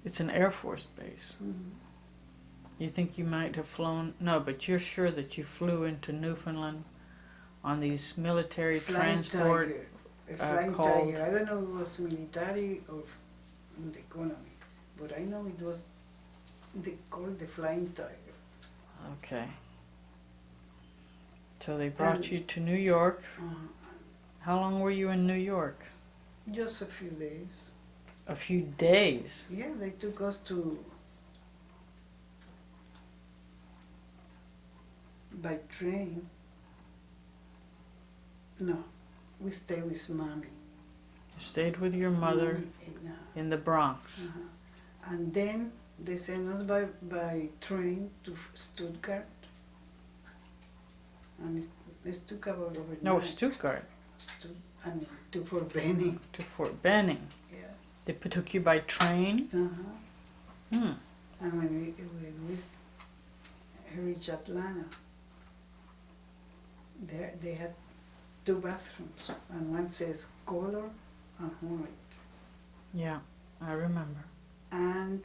It's an Air Force base. Mm-hmm. You think you might have flown? No, but you're sure that you flew into Newfoundland on these military Flying transport Tiger. A Flying called... Tiger. I don't know if it was military or in the economy, but I know it was called the Flying Tiger. Okay. So they brought And- you to New York. Uh, How long were you in New York? just a few days. A few days. Yeah, they took us to by train. No, we stayed with mommy. You stayed with your mother Mommy, in the Bronx. and then they sent us by train to Stuttgart. And it took about overnight. No, Stuttgart. To Fort Benning. To Fort Benning. Yeah. They took you by train? Uh-huh. And when we reached Atlanta, there they had two bathrooms, and one says color and white. Yeah, I remember. And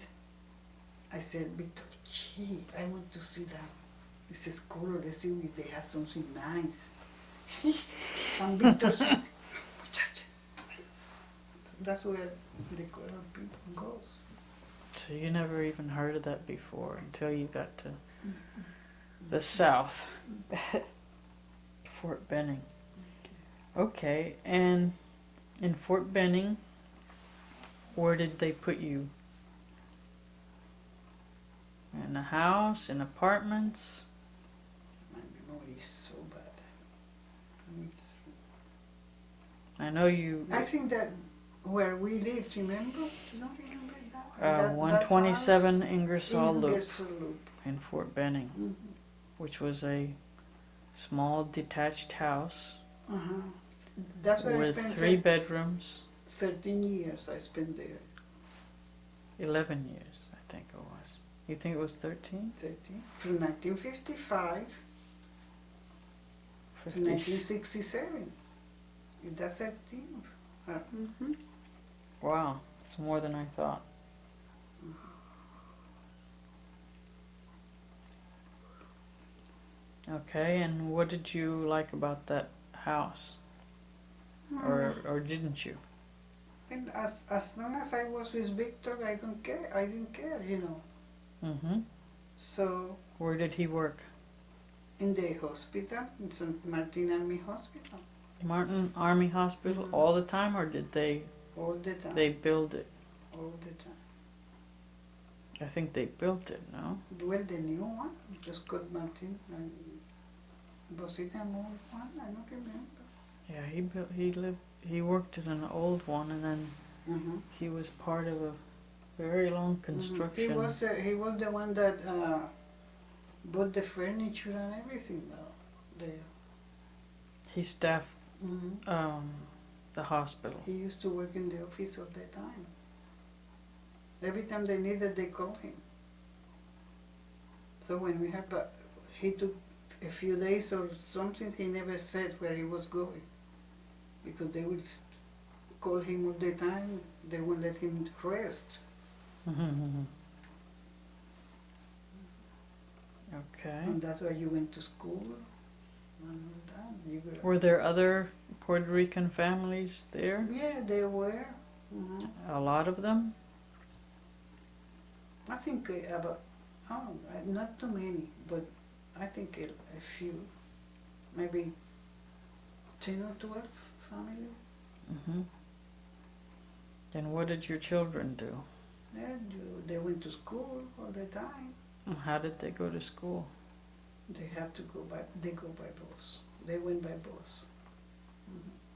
I said, Victor, gee, I want to see that. It says color, let's see if they have something nice. And Victor said, muchacha. So that's where the color people goes. So you never even heard of that before until you got to the South. Fort Benning. Okay, and in Fort Benning, where did they put you? In a house, in apartments? My memory is so bad. I know you... I think that where we lived, remember? You don't remember that? 127 Ingersoll Loop Ingersoll Loop. in Fort Benning, which was a small detached house Uh-huh. That's where I with spent 3 bedrooms. 13 years I spent there. 11 years, I think it was. You think it was 13? 13. From 1955 to 50. 1967. Is that 13? Wow, it's more than I thought. Okay, and what did you like about that house? Or didn't you? And as long as I was with Victor, I didn't care, you know. Mm-hmm. So Where did he work? in the hospital, in St. Martin Army Hospital, Martin Army Hospital all the time, or did they all the time. build it? All the time. I think they built it, no? Well, the new one, just Scott Martin, and was it an old one? I don't remember. Yeah, he worked in an old one, and then he was part of a very long construction. He was the one that bought the furniture and everything there. He staffed the hospital. He used to work in the office all the time. Every time they needed, they called him. So when we had, but he took a few days or something, he never said where he was going, because they would call him all the time. They would let him rest. Okay. And that's why you went to school. And all that. Were there other Puerto Rican families there? Yeah, there were. A lot of them? I think not too many, but I think a few, maybe 10 or 12 family. And what did your children do? They went to school all the time. How did they go to school? They have to go by bus. They went by bus.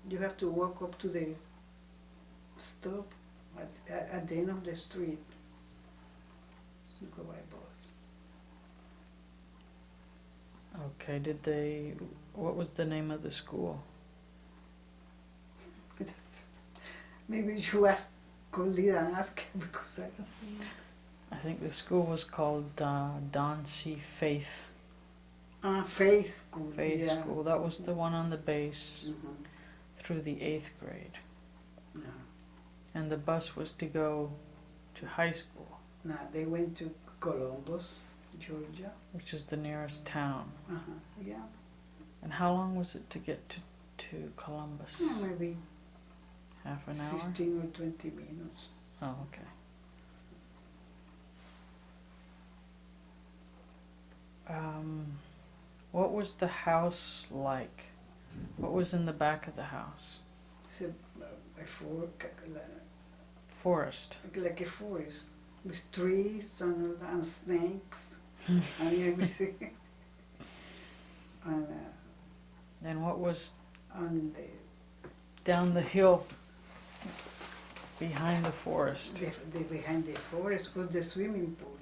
You have to walk up to the stop at the end of the street. You go by bus. Okay, what was the name of the school? Maybe you ask Colida and ask him, because I don't know. I think the school was called Don C. Faith. Faith School. Faith School. That was the one on the base through the 8th grade. Yeah. And the bus was to go to high school, Nah, they went to Columbus, Georgia. which is the nearest town. Yeah, And how long was it to get to Columbus? maybe Half an hour? 15 or 20 minutes. Oh, okay. What was the house like? What was in the back of the house? It's a Forest. like a forest with trees and snakes and everything. And what was And down the hill behind the forest? the behind the forest was the swimming pool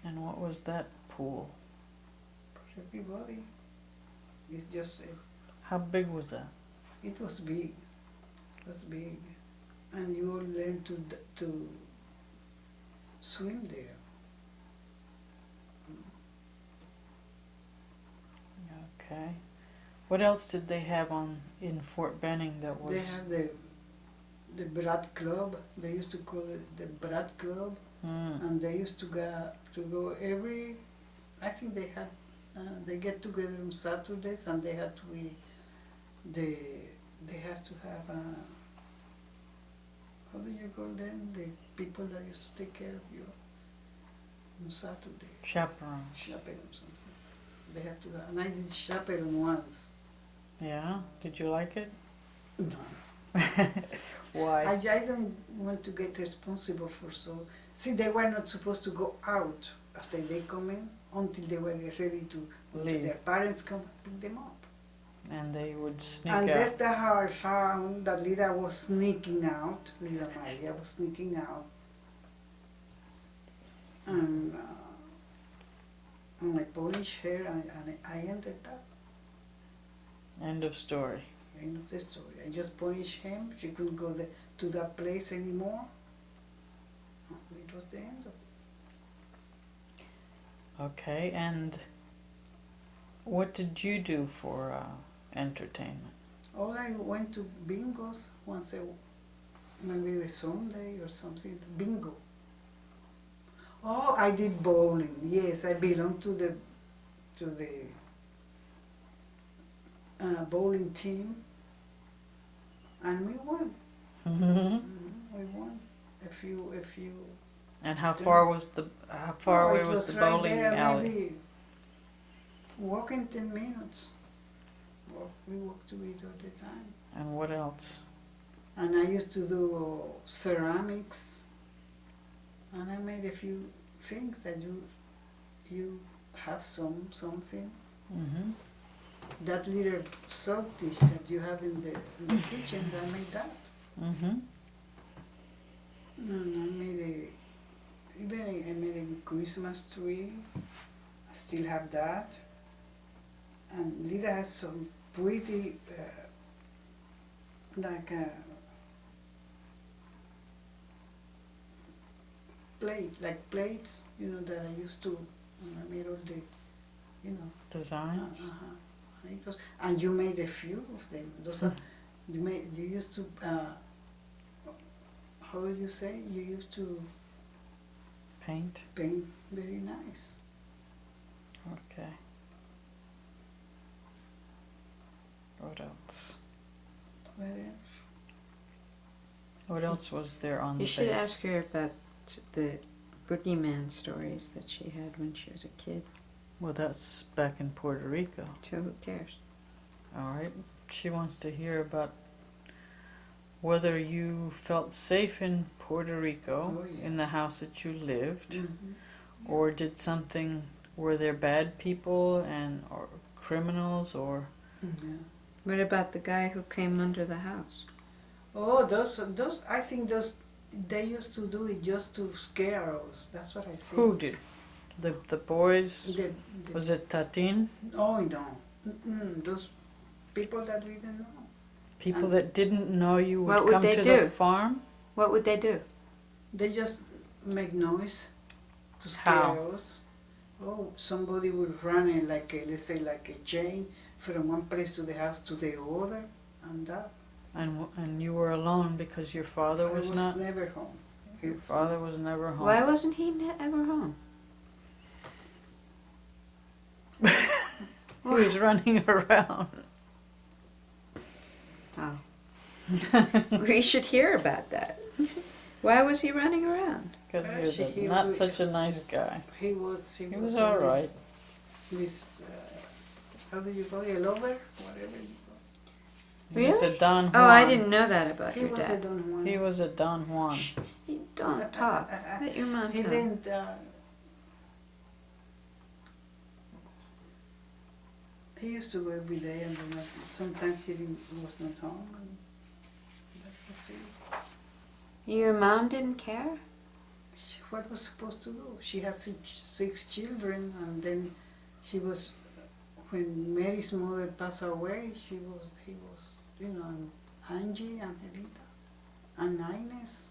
And what was that pool? for everybody. It's just How big was that? it was big. It was big, and you all learn to swim there. Okay. What else did they have in Fort Benning that was? They have the Brat Club. They used to call it the Brat Club, and they used to go every. I think they had they get together on Saturdays, and they had to be they have to have how do you call them? The people that used to take care of you on Saturday. Chaperones. Chaperone something. They have to have, and I did chaperone once. Yeah? Did you like it? No. Why? I don't want to get responsible for so. See, they were not supposed to go out after they come in until they were ready to Leave. their parents come pick them up. And they would sneak And out. that's how I found that Lida was sneaking out. Lida Maria was sneaking out. And I polished her, and I ended up. End of story. End of the story. I just punished him. She couldn't go to that place anymore. It was the end of it. Okay, and what did you do for entertainment? Oh, I went to bingos once maybe a Sunday or something. Bingo. Oh, I did bowling. Yes, I belong to the bowling team, and we won. We won a few. And how far away was the right bowling there, alley? Maybe walking 10 minutes. We walked to it all the time. And what else? And I used to do ceramics, and I made a few things that you have something. Mm-hmm. That little soap dish that you have in the kitchen, I made that. Mm-hmm. And I made a Christmas tree. I still have that. And Lida has some pretty, plates, that I used to, I made all the, Designs? And you made a few of them. Those are, you used to, how do you say? You used to Paint? paint very nice. Okay. What else? Well, What else was there on the You should base? ask her about the boogeyman stories that she had when she was a kid. Well, that's back in Puerto Rico. So who cares? All right. She wants to hear about whether you felt safe in Puerto Rico, Oh, yeah. in the house that you lived, mm-hmm. or did were there bad people or criminals or? Yeah. What about the guy who came under the house? Oh, those, I think they used to do it just to scare us. That's what I think. Who did? The boys? The, Was it Tatin? oh, no. Those people that we didn't know. People And that didn't know you What would would come they to do? the farm? What would they do? They just make noise to scare How? us. Oh, somebody would run in let's say like a chain from one place to the house to the other, and that. And you were alone because your father I was was not? never home. Your father was never home. Why wasn't he ever home? He was running around. Oh. We should hear about that. Why was he running around? Because he was not such a nice guy. He was all right. With, how do you call it, a lover? Whatever you call it. He was a Don Juan. Oh, I didn't know that about He your was a dad. Don Juan. He was a Don Juan. Shh, you don't talk. Let your mom He talk. didn't. He used to go every day, and then sometimes he was not home. And that was it. Your mom didn't care? What was supposed to do? She had six children, and then she was. When Mary's mother passed away, he was, you know, and Angie, Angelita, and Ines.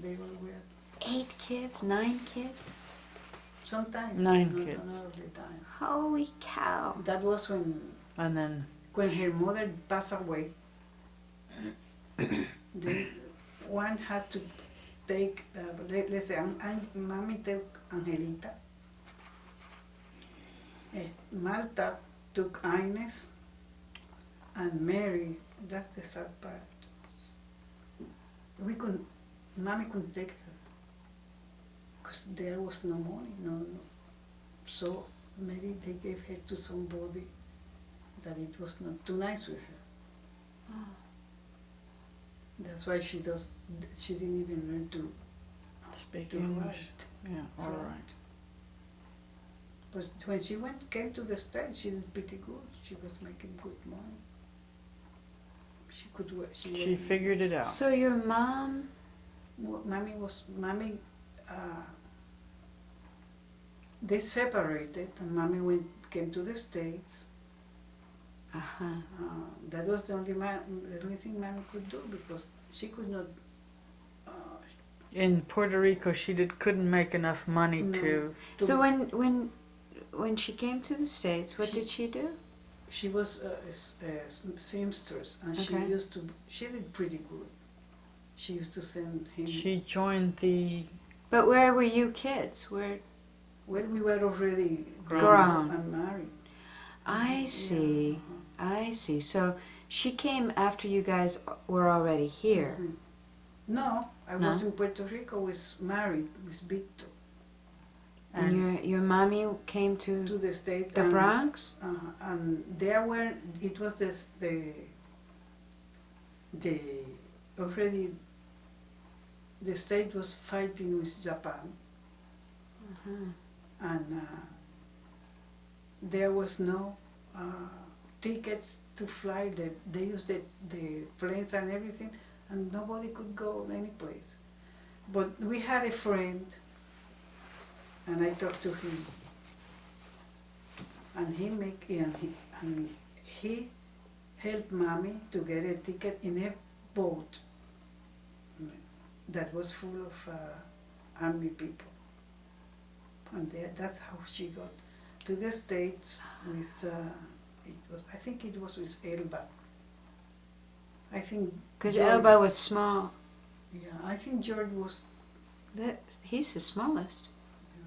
They all were. 8 kids? 9 kids? Sometimes. 9 not kids. all the time. Holy cow. That was when And then her mother passed away. One has to take, let's say, Mommy took Angelita. Malta took Ines, and Mary. That's the sad part. Mommy couldn't take her because there was no money, no. So maybe they gave her to somebody that it was not too nice with her. Oh. That's why she didn't even learn to speak to English. write. Yeah, all right. But when she came to the States, she did pretty good. She was making good money. She could work. She figured it out. So your mom... Mommy, they separated, and Mommy came to the States. Uh-huh. That was the only thing Mommy could do, because she could not. In Puerto Rico, she couldn't make enough money No. to. So when she came to the States, what did she do? She was a seamstress, and Okay. she did pretty good. She used to send him. She joined the. But where were you kids? Where? Well, we were already Grown. and married. I see. Yeah, I see. So she came after you guys were already here. Mhm. No, I No? was in Puerto Rico, was married with Victor And your mommy came to to the States. the Bronx? And there were, it was already, the state was fighting with Japan, Uh-huh. and there was no tickets to fly. They used the planes and everything, and nobody could go any place. But we had a friend, and I talked to him, and he helped Mommy to get a ticket in a boat that was full of army people, and that's how she got to the States with. I think it was with Elba. I think. Because George- Elba was small. Yeah, I think George was. He's the smallest. Yeah.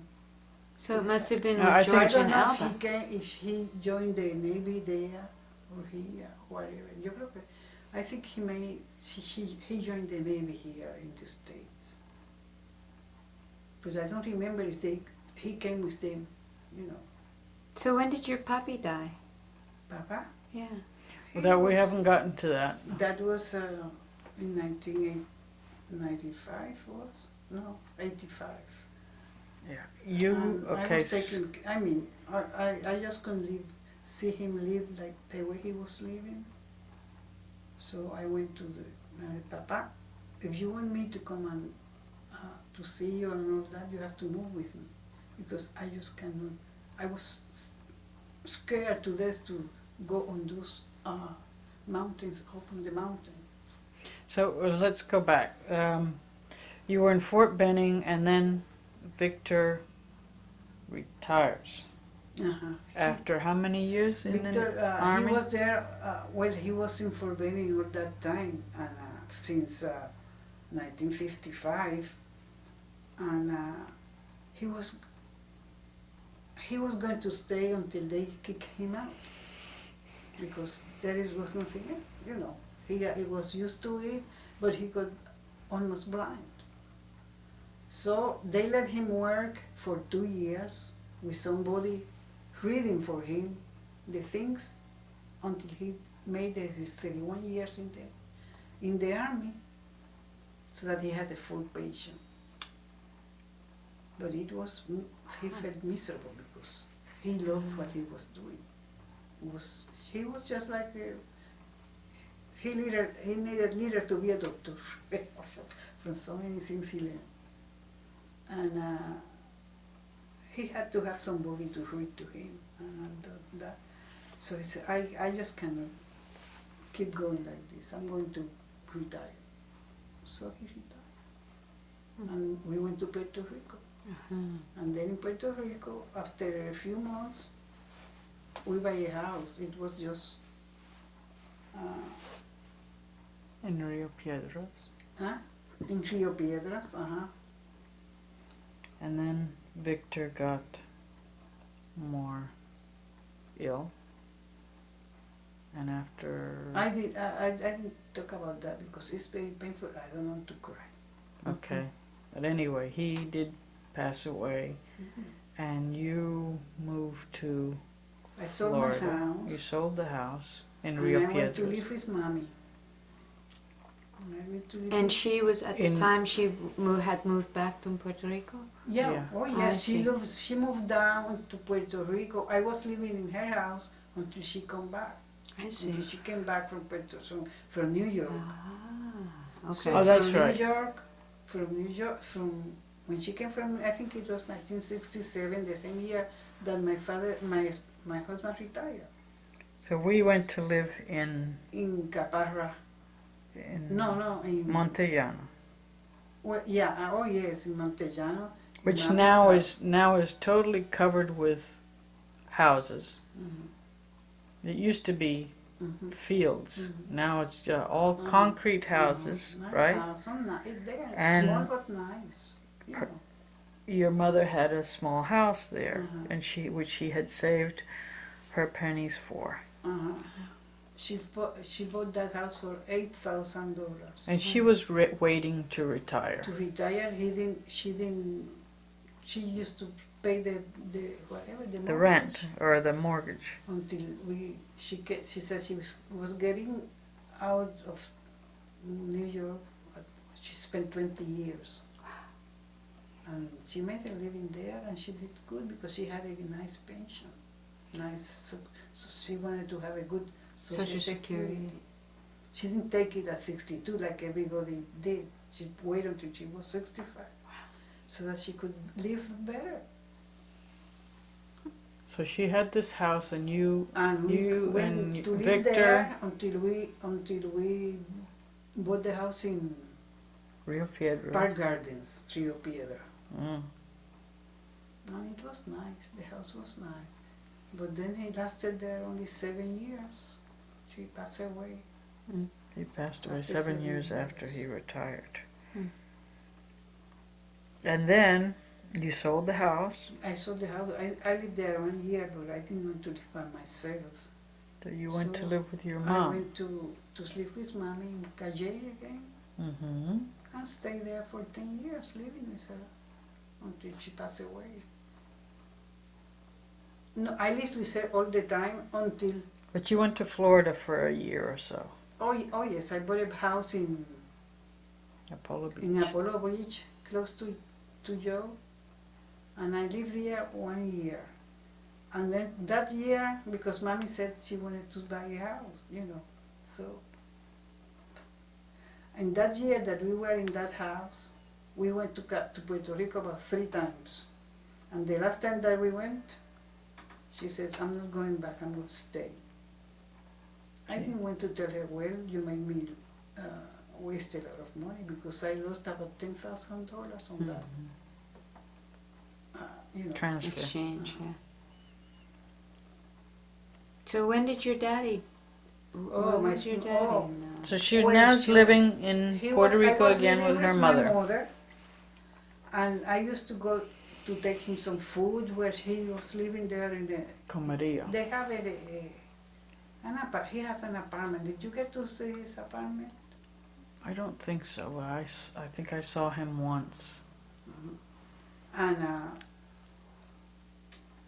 So it must have been No, I with think- I George don't and know if Elba. if he joined the Navy there or whatever. Yo creo que, I think he joined the Navy here in the States. But I don't remember if he came with them, you know. So when did your papi die? Papa? Yeah. He That we was- haven't gotten to that. That was in 1995 was? No, 85. Yeah. You I okay? was taking, I just couldn't see him live like the way he was living. So I went to Papa, if you want me to come and to see you and all that, you have to move with me, because I just cannot. I was scared to death to go on those mountains, up on the mountain. So let's go back. You were in Fort Benning, and then Victor retires. Uh-huh. After how many years in Victor, the army? he was there, he was in Fort Benning all that time, since 1955, and he was going to stay until they kick him out, because was nothing else, you know. He was used to it, but he got almost blind. So they let him work for 2 years with somebody reading for him the things until he made his 31 years in the army, so that he had a full pension. But he felt miserable because he loved what he was doing. He was just like he needed later to be a doctor from so many things he learned. And he had to have somebody to read to him and that. So he said, I just cannot keep going like this. I'm going to retire. So he retired. And we went to Puerto Rico. And then in Puerto Rico, after a few months, we buy a house. It was just In Rio Piedras. in Rio Piedras. And then Victor got more ill. And after... I didn't talk about that because it's very painful. I don't want to cry. Okay. But anyway, he did pass away. And you moved to I sold Florida. my house. You sold the house in and Rio I went to Piedras. live with mommy. And she was, at the time, she had moved back to Puerto Rico? Yeah. Oh I yes, see. she moved down to Puerto Rico. I was living in her house until she come back. I see. Until she came back from New York. Okay. So Oh, that's from right. New York, from when she came from, I think it was 1967, the same year that my husband retired. So we went to live in Caparra. in No, in Montellano, Well, yeah, oh yes, in Montellano. which Mommy's now is totally covered with houses. Mhm. It used to be Mhm. fields. Mhm. Now it's just all concrete houses, Nice right? house, they're And small but nice. You her- know. Your mother had a small house there, Mhm. and which she had saved her pennies for. Uh-huh. She bought that house for $8,000. And she was waiting to retire. To retire, she used to pay the whatever the The mortgage rent or the mortgage. until she said she was getting out of New York. She spent 20 years. And she made a living there, and she did good because she had a nice pension. So she wanted to have a good Social Security. She didn't take it at 62 like everybody did. She waited until she was 65 so that she could live better. So she had this house, and you And went and to live Victor, there until we bought the house in Rio Piedras. Park Gardens, Rio Piedra. Mm. And it was nice, the house was nice. But then he lasted there only 7 years. She passed away. He passed away After 7 7 years years. after he retired. Mm. And then you sold the house. I sold the house. I lived there 1 year, but I didn't want to live by myself. So you went to So live with your I mom. went to sleep with mommy in Calle again. Mm-hmm. I stayed there for 10 years living with her until she passed away. No, I lived with her all the time until, But you went to Florida for a year or so. oh yes, I bought a house in Apollo Beach. Apollo Beach, close to Joe. And I lived there 1 year. And then that year, because mommy said she wanted to buy a house, so. And that year that we were in that house, we went to Puerto Rico about 3 times. And the last time that we went, she says, I'm not going back, I'm going to stay. I didn't want to tell her, well, you made me waste a lot of money because I lost about $10,000 on that. Transfer. Exchange, yeah. So when did your daddy? Oh, Where was your daddy? So she Well, now is she- living in Puerto Rico again with her mother. My mother, And I used to go to take him some food where he was living there in the. Comerío. They have he has an apartment. Did you get to see his apartment? I don't think so. I think I saw him once. And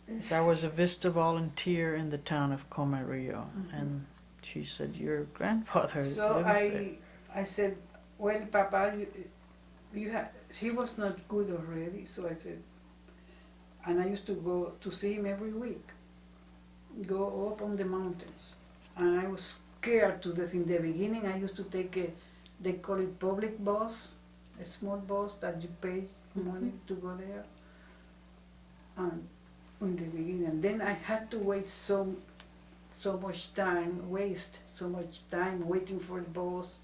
'Cause I was a Vista volunteer in the town of Comerío, and she said, your grandfather so lives there. I said, well, Papa, he was not good already. So I said, and I used to go to see him every week, go up on the mountains. And I was scared to death in the beginning. I used to take they call it public bus, a small bus that you pay money to go there. And in the beginning, and then I had to wait so much time, waste so much time waiting for the bus,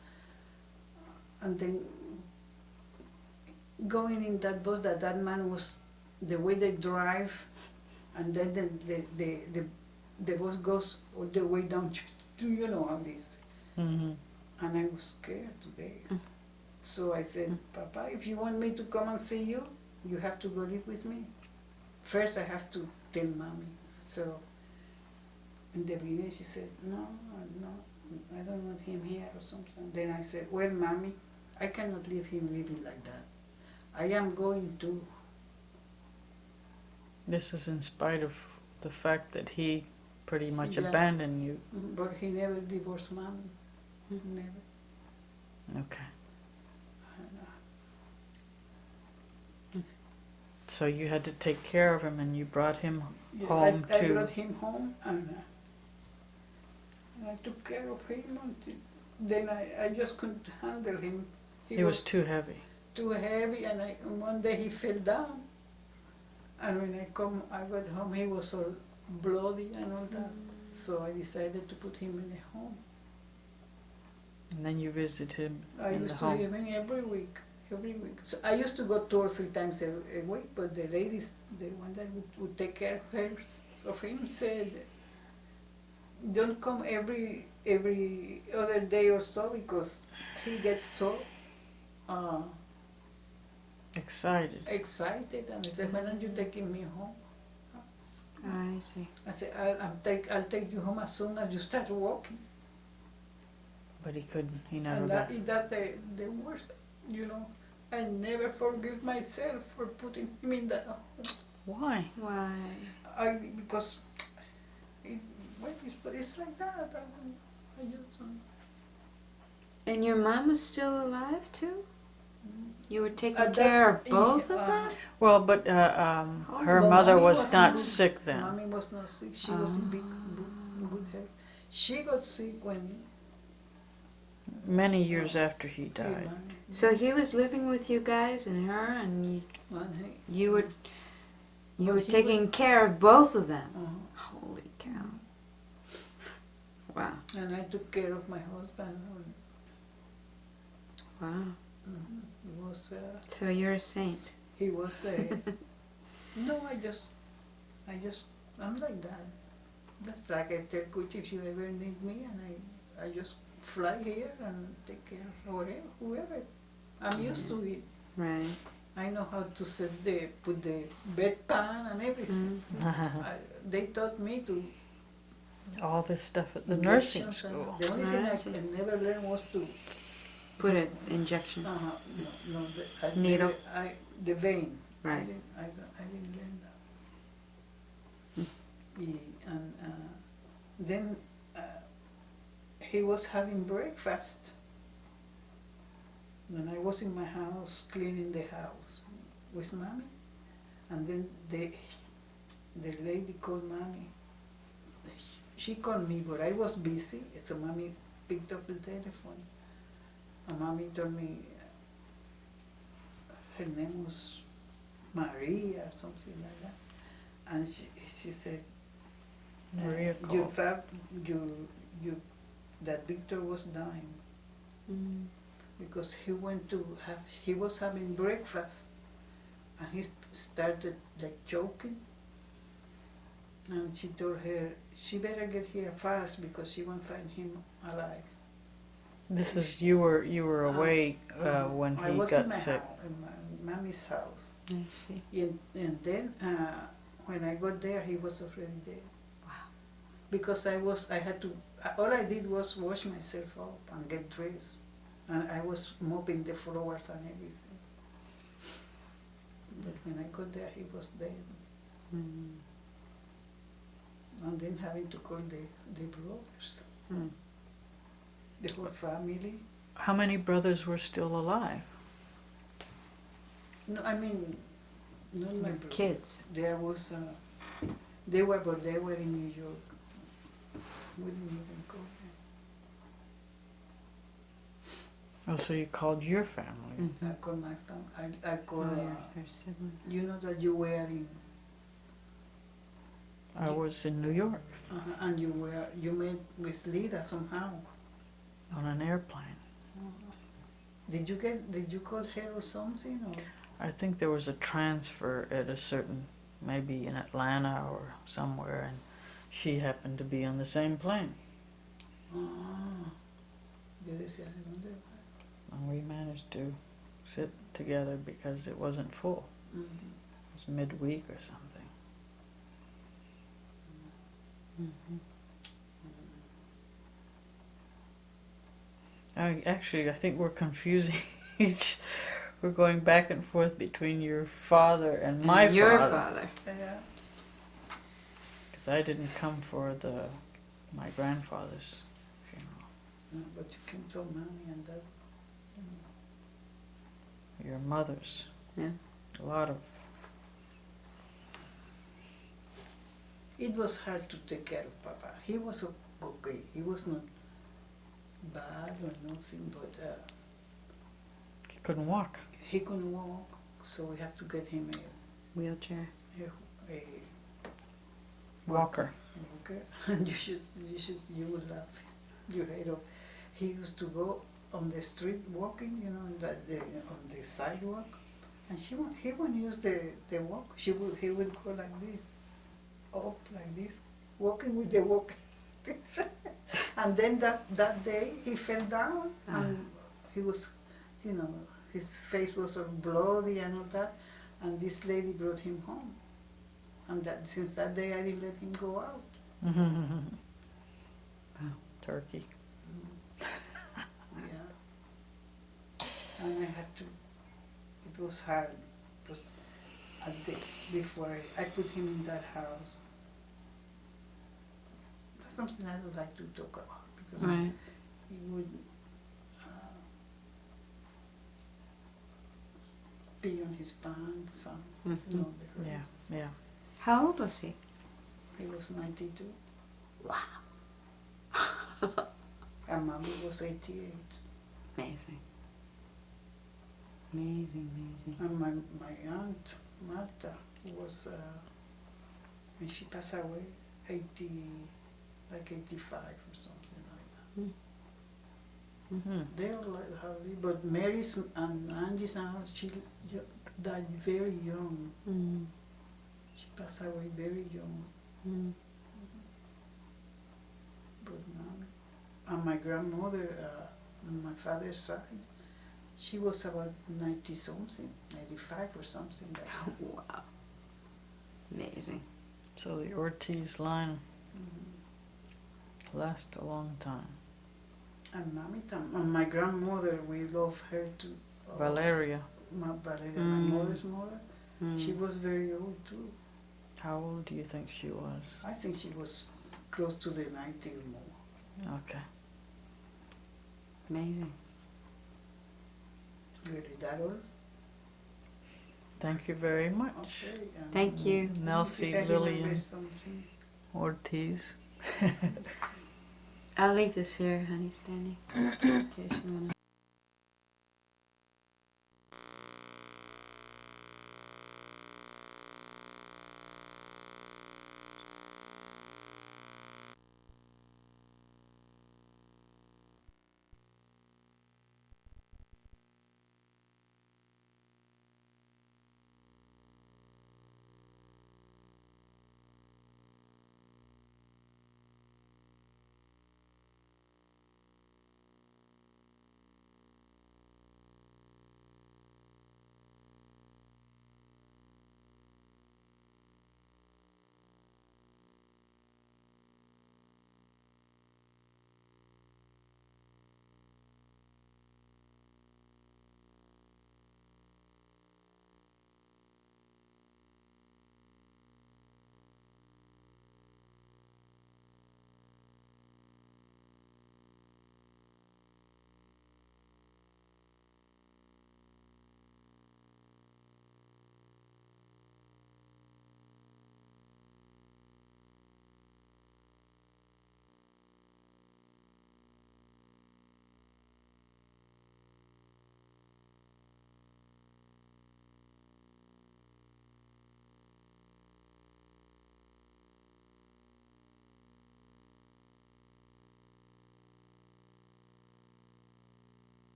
and then going in that bus that man was, the way they drive, and then the bus goes all the way down to you know how this. Mm-hmm. And I was scared to death. So I said, Papa, if you want me to come and see you, you have to go live with me. First I have to tell Mommy. So in the beginning she said, no, I don't want him here or something. Then I said, well, Mommy, I cannot leave him living like that. I am going to. This was in spite of the fact that he pretty much Yeah. abandoned you. But he never divorced Mommy. Never. Okay. So you had to take care of him, and you brought him Yeah, home I to. brought him home, and I took care of him until then I just couldn't handle him. He was too heavy. too heavy, and one day he fell down. And when I got home, he was all bloody and all that. So I decided to put him in a home. And then you visited him I in the used to home. leave him every week. So I used to go 2 or 3 times a week, but the ladies, the one that would take care of him, said, don't come every other day or so, because he gets so Excited. excited. And I said, why don't you take me home? I see. I said, I'll take you home as soon as you start walking. But he couldn't. He never And got. that's the worst, you know. I never forgive myself for putting him in that home. Why? Why? Because it's like that. I just And your mom was still alive too? You were taking At that- care of both of yeah, them? Well, but her well, mother Mommy was not good. sick then. Mommy was not sick. She was in good health. She got sick when Many years after he he died. So he was living with you guys and her, and you were But he taking care of both of them. Holy cow! Wow! And I took care of my husband. Wow! He was. So you're a saint. He was. No, I'm like that. That's like I tell Coach, if you ever need me, and I just fly here and take care of whoever. I'm used to it. Right. I know how to put the bedpan and everything. They taught me to. All this stuff at the nursing injections and- school. The only thing I Nursing. can never learn was to. Put an injection. No, Needle. The vein. Right. I didn't learn that. And then he was having breakfast. When I was in my house cleaning the house with Mommy, and then the lady called Mommy. She called me, but I was busy, so Mommy picked up the telephone. And Mommy told me her name was Maria or something like that. And she said, Maria you called. felt that Victor was dying because he was having breakfast and he started like choking. And she told her she better get here fast because she won't find him alive. This is you were away when I he was got in my sick. house, in mommy's house. I see. And then when I got there, he was already dead. Wow. Because I had to, all I did was wash myself up and get dressed. And I was mopping the floors and everything. But when I got there, he was dead. Mm. And then having to call the brothers, Mm. the whole family. How many brothers were still alive? No, I mean, not my Your brothers. kids. There was, but they were in New York. We didn't even go there. Oh, so you called your family. Mhm. I called my family. I called, Oh, your sibling. you know that you were in, I was in New York and you met with Lida somehow. on an airplane. Did you call her or something, or? I think there was a transfer at a certain, maybe in Atlanta or somewhere, and she happened to be on the same plane. Yo decía, ¿de dónde va? And we managed to sit together because it wasn't full. Mhm. It was midweek or something. Mhm. Actually, I think we're confusing each. We're going back and forth between your father and my And your father. father. Yeah. Because I didn't come for my grandfather's funeral. No, but you came from mommy and dad. Your mother's. Yeah. A lot of. It was hard to take care of Papa. He was okay. He was not bad or nothing, but He couldn't walk. he couldn't walk, so we have to get him Wheelchair. a Walker. walker. And you would laugh your head off. He used to go on the street walking, you know, on the sidewalk, and he wouldn't use the walk. He would go like this, up like this, walking with the walker. And then that day he fell down, and he was, you know, his face was all bloody and all that, and this lady brought him home. And since that day I didn't let him go out. Turkey. Yeah. And I had to, it was hard, because before I put him in that house. That's something I would like to talk about, because Right. he would pee on his pants and, you know, the Yeah, hurts. yeah. How old was he? He was 92, Wow. and Mommy was 88. Amazing. Amazing, amazing. And my aunt, Marta, was, when she passed away, 85 or something like that. Mm-hmm. They all like hardly, but Mary's and Angie's aunt, she died very young. Mm. She passed away very young. Mm. But and my grandmother, on my father's side, she was about 90 something, 95 or something like that. Wow. Amazing. So the Ortiz line Mhm. lasts a long time. And and my grandmother, we love her too. Valeria, Valeria, Mm. my mother's mother, she Mm. was very old too. how old do you think she was? I think she was close to the 90 or more. Okay. Amazing. Really, that old? Thank you very much. Okay. Thank you. Nelsie I remember Lillian something. Ortiz. I'll leave this here, honey, Stanley. In case you wanna.